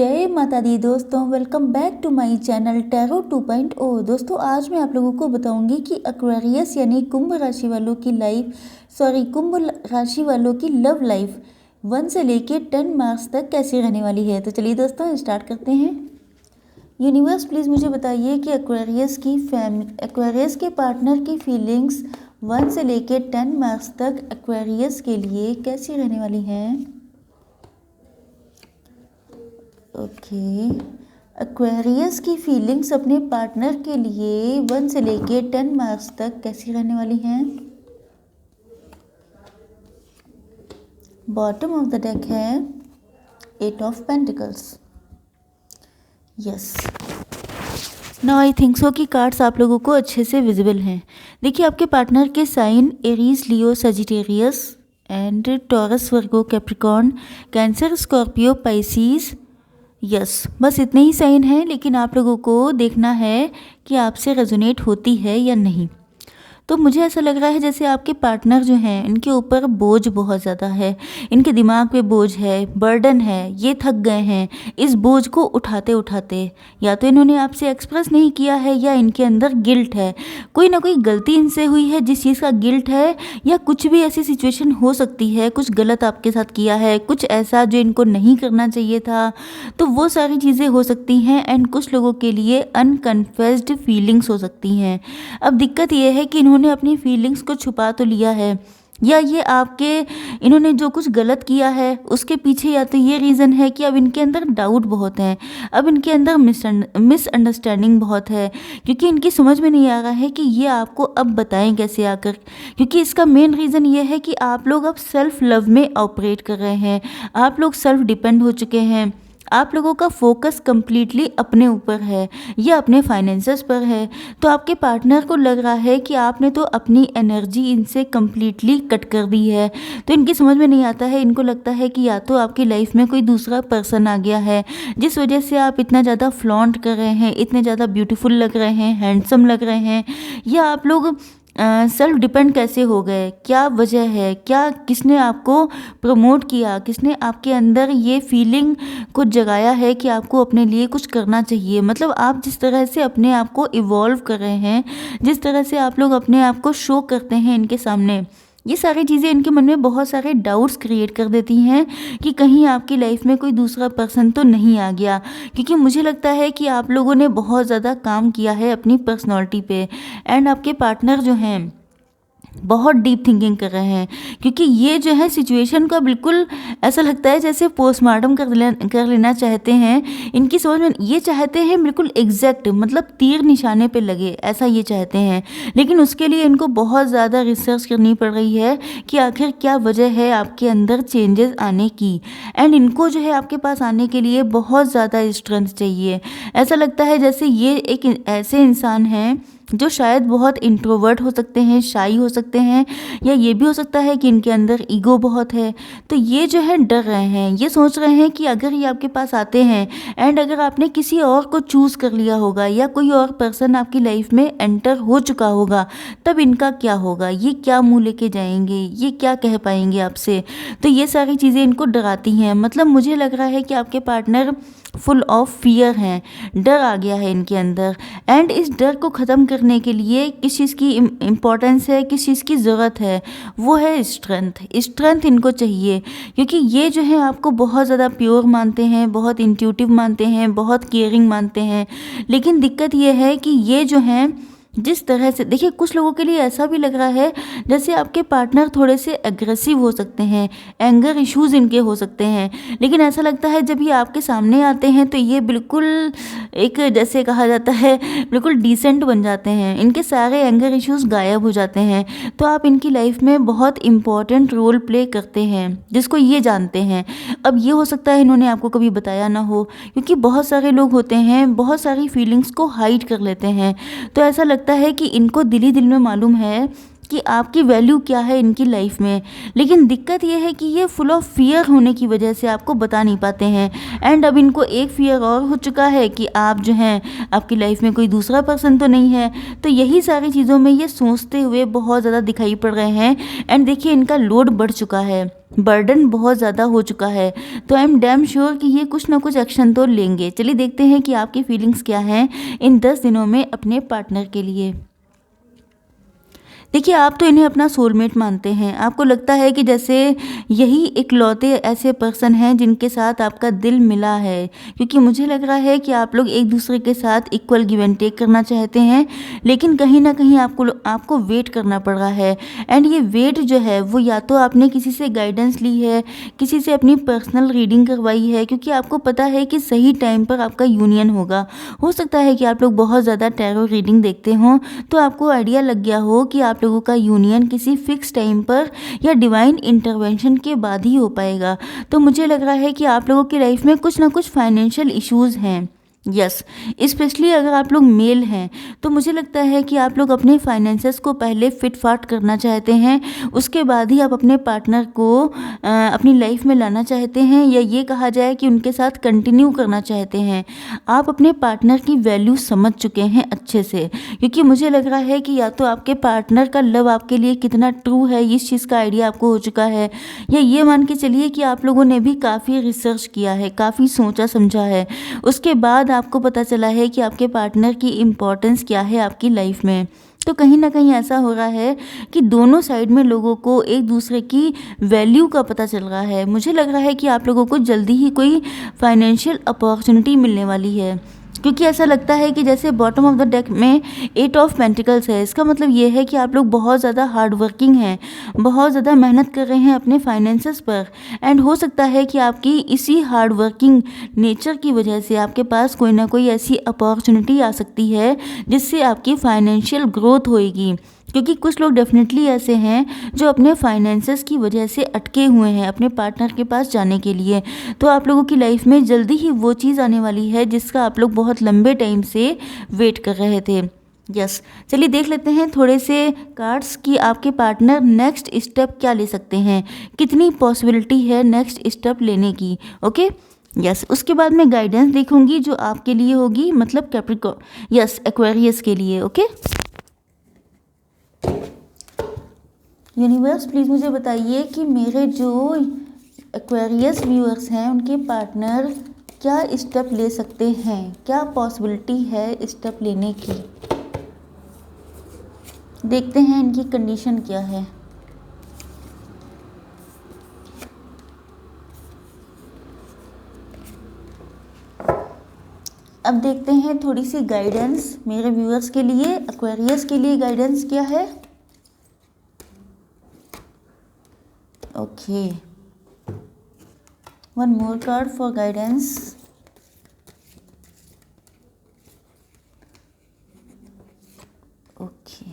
जय माता दी दोस्तों, welcome back to my channel tarot 2.0। दोस्तों आज मैं आप लोगों को बताऊंगी कि एक्वेरियस यानी कुंभ राशि वालों की लव लाइफ 1 से लेके 10 मार्च तक कैसी रहने वाली है। तो चलिए दोस्तों स्टार्ट करते हैं। यूनिवर्स प्लीज़ मुझे बताइए कि एक्वेरियस के पार्टनर की फीलिंग्स 1 से लेके 10 मार्च तक एक्वेरियस के लिए कैसी रहने वाली हैं। ओके, एक्वेरियस की फीलिंग्स अपने पार्टनर के लिए 1 से लेके 10 मार्च तक कैसी रहने वाली हैं। बॉटम ऑफ द डेक है 8 of pentacles. Yes, now I think so कि कार्ड्स आप लोगों को अच्छे से विजिबल हैं। देखिए आपके पार्टनर के sign Aries, Leo, Sagittarius and Taurus, Virgo, Capricorn, cancer, Scorpio, Pisces. Yes, बस इतने ही साइन हैं, लेकिन आप लोगों को देखना है कि आपसे रेजोनेट होती है या नहीं। तो मुझे ऐसा लग रहा है जैसे आपके पार्टनर जो हैं इनके ऊपर बोझ बहुत ज़्यादा है, इनके दिमाग पे बोझ है, बर्डन है, ये थक गए हैं इस बोझ को उठाते उठाते। या तो इन्होंने आपसे एक्सप्रेस नहीं किया है या इनके अंदर गिल्ट है, कोई ना कोई गलती इनसे हुई है जिस चीज़ का गिल्ट है, या कुछ भी ऐसी सिचुएशन हो सकती है, कुछ गलत आपके साथ किया है, कुछ ऐसा जो इनको नहीं करना चाहिए था। तो वो सारी चीज़ें हो सकती हैं एंड कुछ लोगों के लिए अनकन्फेस्ड फीलिंग्स हो सकती हैं। अब दिक्कत ये है कि इन्होंने अपनी फीलिंग्स को छुपा तो लिया है, या ये इन्होंने जो कुछ गलत किया है उसके पीछे या तो ये रीज़न है कि अब इनके अंदर डाउट बहुत है, अब इनके अंदर मिसअंडरस्टैंडिंग बहुत है, क्योंकि इनकी समझ में नहीं आ रहा है कि ये आपको अब बताएं कैसे आकर। क्योंकि इसका मेन रीज़न ये है कि आप लोग अब सेल्फ लव में ऑपरेट कर रहे हैं, आप लोग सेल्फ डिपेंड हो चुके हैं, आप लोगों का फोकस कम्प्लीटली अपने ऊपर है या अपने फाइनेंसेस पर है। तो आपके पार्टनर को लग रहा है कि आपने तो अपनी एनर्जी इनसे कम्प्लीटली कट कर दी है। तो इनकी समझ में नहीं आता है, इनको लगता है कि या तो आपकी लाइफ में कोई दूसरा पर्सन आ गया है जिस वजह से आप इतना ज़्यादा फ्लॉन्ट कर रहे हैं, इतने ज़्यादा ब्यूटीफुल लग रहे हैं, हैंडसम लग रहे हैं, या आप लोग सेल्फ डिपेंड कैसे हो गए, क्या वजह है, क्या किसने आपको प्रमोट किया, किसने आपके अंदर ये फीलिंग को जगाया है कि आपको अपने लिए कुछ करना चाहिए। मतलब आप जिस तरह से अपने आप को इवॉल्व कर रहे हैं, जिस तरह से आप लोग अपने आप को शो करते हैं इनके सामने, ये सारी चीज़ें इनके मन में बहुत सारे डाउट्स क्रिएट कर देती हैं कि कहीं आपकी लाइफ में कोई दूसरा पर्सन तो नहीं आ गया। क्योंकि मुझे लगता है कि आप लोगों ने बहुत ज़्यादा काम किया है अपनी पर्सनैलिटी पे, एंड आपके पार्टनर जो हैं बहुत डीप थिंकिंग कर रहे हैं। क्योंकि ये जो है सिचुएशन का बिल्कुल ऐसा लगता है जैसे पोस्टमार्टम कर लेना चाहते हैं। इनकी समझ में ये चाहते हैं बिल्कुल एग्जैक्ट, मतलब तीर निशाने पे लगे, ऐसा ये चाहते हैं। लेकिन उसके लिए इनको बहुत ज़्यादा रिसर्च करनी पड़ रही है कि आखिर क्या वजह है आपके अंदर चेंजेस आने की। एंड इनको जो है आपके पास आने के लिए बहुत ज़्यादा स्ट्रेंथ चाहिए। ऐसा लगता है जैसे ये एक ऐसे इंसान हैं जो शायद बहुत इंट्रोवर्ट हो सकते हैं, शाई हो सकते हैं, या ये भी हो सकता है कि इनके अंदर ईगो बहुत है। तो ये जो है डर रहे हैं, ये सोच रहे हैं कि अगर ये आपके पास आते हैं एंड अगर आपने किसी और को चूज़ कर लिया होगा या कोई और पर्सन आपकी लाइफ में एंटर हो चुका होगा, तब इनका क्या होगा, ये क्या मुँह लेके जाएंगे, ये क्या कह पाएंगे आपसे। तो ये सारी चीज़ें इनको डराती हैं। मतलब मुझे लग रहा है कि आपके पार्टनर फुल ऑफ फियर हैं, डर आ गया है इनके अंदर। एंड इस डर को ख़त्म करने के लिए किस चीज़ की इम्पोर्टेंस है, किस चीज़ की ज़रूरत है, वो है स्ट्रेंथ। स्ट्रेंथ इनको चाहिए, क्योंकि ये जो है आपको बहुत ज़्यादा प्योर मानते हैं, बहुत इंट्यूटिव मानते हैं, बहुत केयरिंग मानते हैं। लेकिन दिक्कत ये है कि ये जो हैं जिस तरह से, देखिए कुछ लोगों के लिए ऐसा भी लग रहा है जैसे आपके पार्टनर थोड़े से एग्रेसिव हो सकते हैं, एंगर इश्यूज इनके हो सकते हैं। लेकिन ऐसा लगता है जब ये आपके सामने आते हैं तो ये बिल्कुल एक, जैसे कहा जाता है, बिल्कुल डिसेंट बन जाते हैं, इनके सारे एंगर इश्यूज गायब हो जाते हैं। तो आप इनकी लाइफ में बहुत इंपॉर्टेंट रोल प्ले करते हैं जिसको ये जानते हैं। अब ये हो सकता है इन्होंने आपको कभी बताया ना हो, क्योंकि बहुत सारे लोग होते हैं बहुत सारी फीलिंग्स को हाइड कर लेते हैं। तो ऐसा लगता है कि इनको दिल ही दिल में मालूम है कि आपकी वैल्यू क्या है इनकी लाइफ में। लेकिन दिक्कत ये है कि ये फुल ऑफ फियर होने की वजह से आपको बता नहीं पाते हैं। एंड अब इनको एक फियर और हो चुका है कि आप जो हैं आपकी लाइफ में कोई दूसरा पर्सन तो नहीं है। तो यही सारी चीज़ों में ये सोचते हुए बहुत ज़्यादा दिखाई पड़ रहे हैं। एंड देखिए इनका लोड बढ़ चुका है, बर्डन बहुत ज़्यादा हो चुका है। तो आई एम डैम श्योर कि ये कुछ ना कुछ एक्शन तो लेंगे। चलिए देखते हैं कि आपकी फीलिंग्स क्या हैं इन 10 दिनों में अपने पार्टनर के लिए। देखिए आप तो इन्हें अपना सोलमेट मानते हैं। आपको लगता है कि जैसे यही इकलौते ऐसे पर्सन हैं जिनके साथ आपका दिल मिला है, क्योंकि मुझे लग रहा है कि आप लोग एक दूसरे के साथ इक्वल गिव एंड टेक करना चाहते हैं। लेकिन कहीं ना कहीं आपको वेट करना पड़ रहा है। एंड ये वेट जो है वो या तो आपने किसी से गाइडेंस ली है, किसी से अपनी पर्सनल रीडिंग करवाई है, क्योंकि आपको पता है कि सही टाइम पर आपका यूनियन होगा। हो सकता है कि आप लोग बहुत ज़्यादा टैरो रीडिंग देखते हों, तो आपको आइडिया लग गया हो कि आप लोगों का यूनियन किसी फिक्स टाइम पर या डिवाइन इंटरवेंशन के बाद ही हो पाएगा। तो मुझे लग रहा है कि आप लोगों की लाइफ में कुछ ना कुछ फाइनेंशियल इश्यूज हैं। यस, स्पेशली अगर आप लोग मेल हैं तो मुझे लगता है कि आप लोग अपने फाइनेंसेस को पहले फिट फाट करना चाहते हैं, उसके बाद ही आप अपने पार्टनर को अपनी लाइफ में लाना चाहते हैं, या ये कहा जाए कि उनके साथ कंटिन्यू करना चाहते हैं। आप अपने पार्टनर की वैल्यू समझ चुके हैं अच्छे से, क्योंकि मुझे लग रहा है कि या तो आपके पार्टनर का लव आपके लिए कितना ट्रू है इस चीज़ का आइडिया आपको हो चुका है, या ये मान के चलिए कि आप लोगों ने भी काफ़ी रिसर्च किया है, काफ़ी सोचा समझा है, उसके बाद आपको पता चला है कि आपके पार्टनर की इम्पोर्टेंस क्या है आपकी लाइफ में। तो कहीं ना कहीं ऐसा हो रहा है कि दोनों साइड में लोगों को एक दूसरे की वैल्यू का पता चल रहा है। मुझे लग रहा है कि आप लोगों को जल्दी ही कोई फाइनेंशियल अपॉर्चुनिटी मिलने वाली है, क्योंकि ऐसा लगता है कि जैसे बॉटम ऑफ द डेक में 8 ऑफ पेंटिकल्स है। इसका मतलब ये है कि आप लोग बहुत ज़्यादा हार्ड वर्किंग हैं, बहुत ज़्यादा मेहनत कर रहे हैं अपने फाइनेंसेस पर। एंड हो सकता है कि आपकी इसी हार्ड वर्किंग नेचर की वजह से आपके पास कोई ना कोई ऐसी अपॉर्चुनिटी आ सकती है जिससे आपकी फाइनेंशियल ग्रोथ होएगी, क्योंकि कुछ लोग डेफिनेटली ऐसे हैं जो अपने फाइनेंसेस की वजह से अटके हुए हैं अपने पार्टनर के पास जाने के लिए। तो आप लोगों की लाइफ में जल्दी ही वो चीज़ आने वाली है जिसका आप लोग बहुत लंबे टाइम से वेट कर रहे थे। यस, चलिए देख लेते हैं थोड़े से कार्ड्स कि आपके पार्टनर नेक्स्ट स्टेप क्या ले सकते हैं, कितनी पॉसिबिलिटी है नेक्स्ट स्टेप लेने की। ओके यस, उसके बाद मैं गाइडेंस देखूंगी जो आपके लिए होगी, मतलब कैप्रिकॉर्न, यस एक्वेरियस के लिए। ओके यूनिवर्स प्लीज़ मुझे बताइए कि मेरे जो एक्वेरियस व्यूअर्स हैं उनके पार्टनर क्या स्टेप ले सकते हैं, क्या पॉसिबिलिटी है स्टेप लेने की। देखते हैं इनकी कंडीशन क्या है। अब देखते हैं थोड़ी सी गाइडेंस मेरे व्यूअर्स के लिए, एक्वेरियस के लिए गाइडेंस क्या है। Okay, one more card for guidance. Okay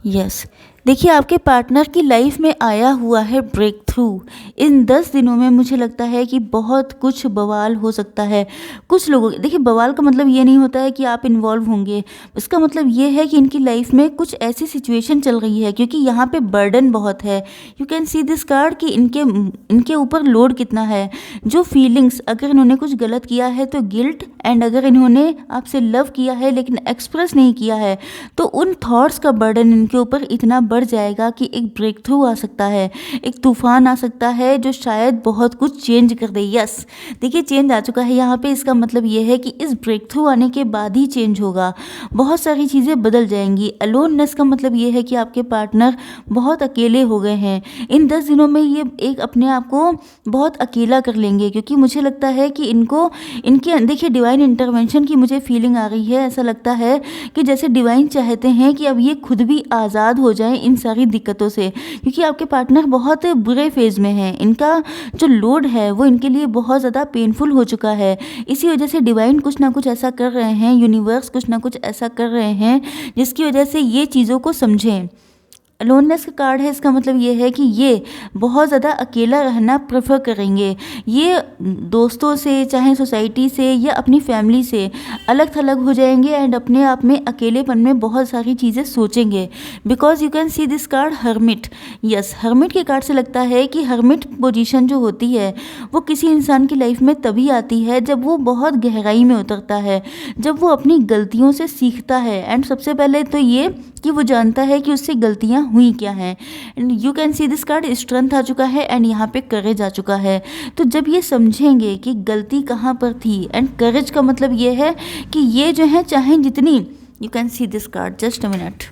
yes, देखिए आपके पार्टनर की लाइफ में आया हुआ है ब्रेक थ्रू। इन 10 दिनों में मुझे लगता है कि बहुत कुछ बवाल हो सकता है कुछ लोगों। देखिए बवाल का मतलब ये नहीं होता है कि आप इन्वॉल्व होंगे, इसका मतलब ये है कि इनकी लाइफ में कुछ ऐसी सिचुएशन चल रही है, क्योंकि यहाँ पे बर्डन बहुत है। You can see this card कि इनके ऊपर लोड कितना है। जो फीलिंग्स, अगर इन्होंने कुछ गलत किया है तो गिल्ट, एंड अगर इन्होंने आपसे लव किया है लेकिन एक्सप्रेस नहीं किया है तो उन थॉट्स का बर्डन इनके ऊपर इतना बढ़ जाएगा कि एक ब्रेक थ्रू आ सकता है, एक तूफान आ सकता है जो शायद बहुत कुछ चेंज कर दे। यस, देखिए चेंज आ चुका है यहाँ पे। इसका मतलब ये है कि इस ब्रेक थ्रू आने के बाद ही चेंज होगा, बहुत सारी चीज़ें बदल जाएंगी। अलोननेस का मतलब ये है कि आपके पार्टनर बहुत अकेले हो गए हैं। इन 10 दिनों में ये एक अपने आप को बहुत अकेला कर लेंगे, क्योंकि मुझे लगता है कि इनके देखिए डिवाइन इंटरवेंशन की मुझे फीलिंग आ रही है। ऐसा लगता है कि जैसे डिवाइन चाहते हैं कि अब ये खुद भी आज़ाद हो जाए इन सारी दिक्कतों से, क्योंकि आपके पार्टनर बहुत बुरे फेज में हैं। इनका जो लोड है वो इनके लिए बहुत ज़्यादा पेनफुल हो चुका है। इसी वजह से डिवाइन कुछ ना कुछ ऐसा कर रहे हैं, यूनिवर्स कुछ ना कुछ ऐसा कर रहे हैं जिसकी वजह से ये चीज़ों को समझें। अलोननेस का कार्ड है, इसका मतलब ये है कि ये बहुत ज़्यादा अकेला रहना प्रेफर करेंगे। ये दोस्तों से, चाहे सोसाइटी से या अपनी फैमिली से अलग थलग हो जाएंगे एंड अपने आप में अकेलेपन में बहुत सारी चीज़ें सोचेंगे। Because you can see this card hermit. Yes, hermit के कार्ड से लगता है कि हर्मिट पोजीशन जो होती है वो किसी इंसान की लाइफ में तभी आती है जब वो बहुत गहराई में उतरता है, जब वो अपनी गलतियों से सीखता है। एंड सबसे पहले तो ये कि वो जानता है कि उससे गलतियां हुई क्या हैं। And you can see this card strength आ चुका है एंड यहाँ पे करेज आ चुका है। तो जब ये समझेंगे कि गलती कहाँ पर थी, एंड करेज का मतलब ये है कि ये जो है चाहे जितनी, you can see this card, just a minute,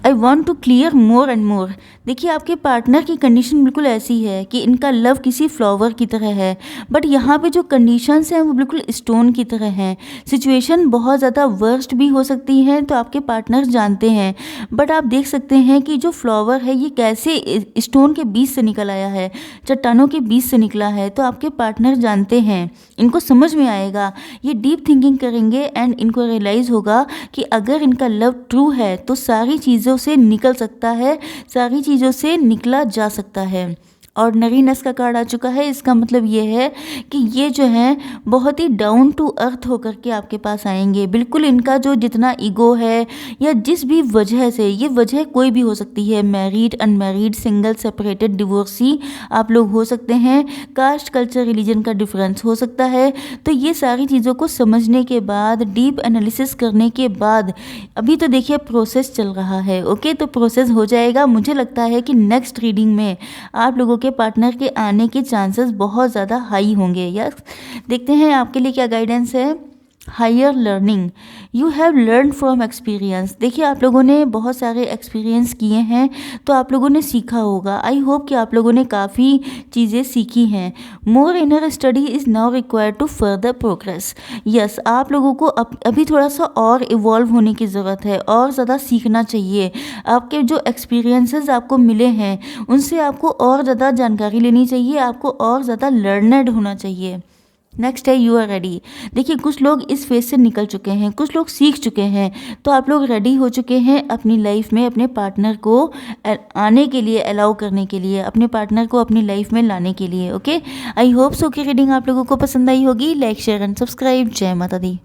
I want to clear more and more. देखिए आपके पार्टनर की कंडीशन बिल्कुल ऐसी है कि इनका लव किसी फ्लावर की तरह है, बट यहाँ पे जो कंडीशंस हैं वो बिल्कुल स्टोन की तरह हैं। सिचुएशन बहुत ज़्यादा वर्स्ट भी हो सकती है, तो आपके पार्टनर जानते हैं, बट आप देख सकते हैं कि जो फ्लावर है ये कैसे स्टोन के बीच से निकल आया है, चट्टानों के बीच से निकला है। तो आपके पार्टनर जानते हैं, इनको समझ में आएगा, ये डीप थिंकिंग करेंगे एंड इनको रियलाइज़ होगा कि अगर इनका लव ट्रू है तो सारी चीज़ों से निकल सकता है, सारी चीज़ों से निकला जा सकता है। और नरीनेस का कार्ड आ चुका है, इसका मतलब ये है कि ये जो है बहुत ही डाउन टू अर्थ होकर के आपके पास आएंगे। बिल्कुल इनका जो जितना ईगो है या जिस भी वजह से, ये वजह कोई भी हो सकती है, married, unmarried, single, separated, divorcee आप लोग हो सकते हैं, कास्ट, कल्चर, रिलीजन का डिफरेंस हो सकता है। तो ये सारी चीज़ों को समझने के बाद, डीप एनालिसिस करने के बाद, अभी तो देखिए प्रोसेस चल रहा है, ओके, तो प्रोसेस हो जाएगा। मुझे लगता है कि नेक्स्ट रीडिंग में आप लोगों के पार्टनर के आने के चांसेस बहुत ज़्यादा हाई होंगे। यस, देखते हैं आपके लिए क्या गाइडेंस है। Higher learning, you have learn from experience. देखिए आप लोगों ने बहुत सारे एक्सपीरियंस किए हैं, तो आप लोगों ने सीखा होगा। आई होप कि आप लोगों ने काफ़ी चीज़ें सीखी हैं। More inner study is now required to further progress. Yes, आप लोगों को अभी थोड़ा सा और इवॉल्व होने की ज़रूरत है, और ज़्यादा सीखना चाहिए। आपके जो एक्सपीरियंसेस आपको मिले हैं उनसे आपको और ज़्यादा जानकारी लेनी चाहिए, आपको और ज़्यादा लर्नड होना चाहिए। नेक्स्ट है यू आर रेडी। देखिए कुछ लोग इस फेज से निकल चुके हैं, कुछ लोग सीख चुके हैं, तो आप लोग रेडी हो चुके हैं अपनी लाइफ में अपने पार्टनर को आने के लिए, अलाउ करने के लिए, अपने पार्टनर को अपनी लाइफ में लाने के लिए। ओके, आई होप सो कि रीडिंग आप लोगों को पसंद आई होगी। Like, share and subscribe. जय माता दी।